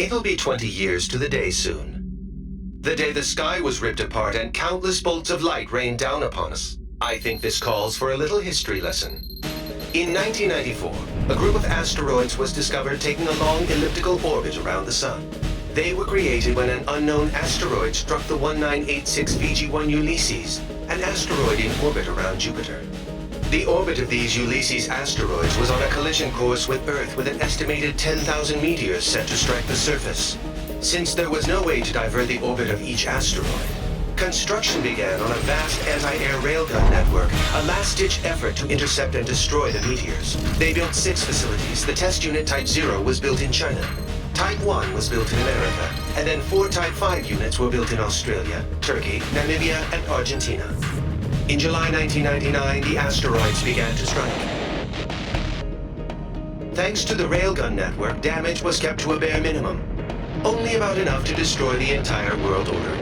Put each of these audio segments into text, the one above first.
It'll be 20 years to the day soon. The day the sky was ripped apart and countless bolts of light rained down upon us. I think this calls for a little history lesson. In 1994, a group of asteroids was discovered taking a long elliptical orbit around the Sun. They were created when an unknown asteroid struck the 1986 VG-1 Ulysses, an asteroid in orbit around Jupiter. The orbit of these Ulysses asteroids was on a collision course with Earth with an estimated 10,000 meteors set to strike the surface. Since there was no way to divert the orbit of each asteroid, construction began on a vast anti-air railgun network, a last-ditch effort to intercept and destroy the meteors. They built 6 facilities. The test unit Type 0 was built in China. Type 1 was built in America, and then 4 Type 5 units were built in Australia, Turkey, Namibia, and Argentina. In July 1999, the asteroids began to strike. Thanks to the railgun network, damage was kept to a bare minimum, only about enough to destroy the entire world order.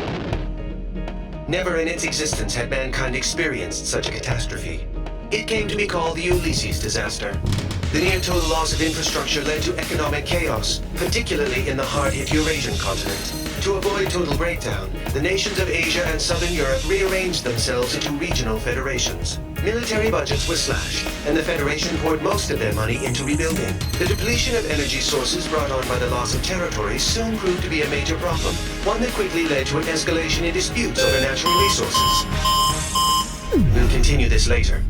Never in its existence had mankind experienced such a catastrophe. It came to be called the Ulysses disaster. The near-total loss of infrastructure led to economic chaos, particularly in the hard-hit Eurasian continent. To avoid total breakdown, the nations of Asia and Southern Europe rearranged themselves into regional federations. Military budgets were slashed, and the Federation poured most of their money into rebuilding. The depletion of energy sources brought on by the loss of territory soon proved to be a major problem, one that quickly led to an escalation in disputes over natural resources. We'll continue this later.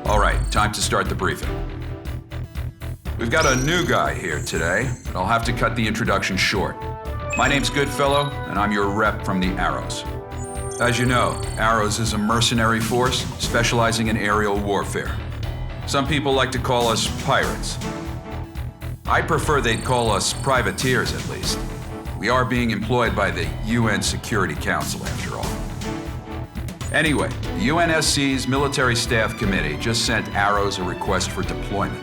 All right, time to start the briefing. We've got a new guy here today, but I'll have to cut the introduction short. My name's Goodfellow, and I'm your rep from the Arrows. As you know, Arrows is a mercenary force specializing in aerial warfare. Some people like to call us pirates. I prefer they'd call us privateers, at least. We are being employed by the UN Security Council, after all. Anyway, the UNSC's Military Staff Committee just sent Arrows a request for deployment.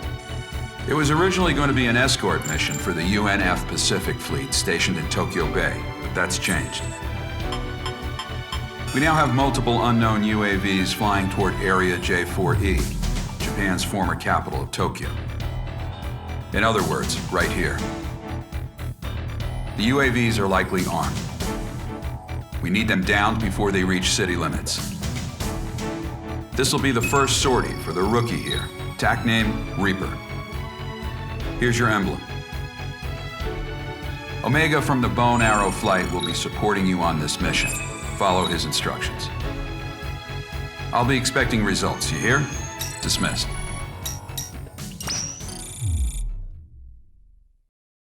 It was originally going to be an escort mission for the UNF Pacific Fleet stationed in Tokyo Bay, but that's changed. We now have multiple unknown UAVs flying toward Area J4E, Japan's former capital of Tokyo. In other words, right here. The UAVs are likely armed. We need them downed before they reach city limits. This will be the first sortie for the rookie here, TAC name Reaper. Here's your emblem. Omega from the Bone Arrow Flight will be supporting you on this mission. Follow his instructions. I'll be expecting results, you hear? Dismissed.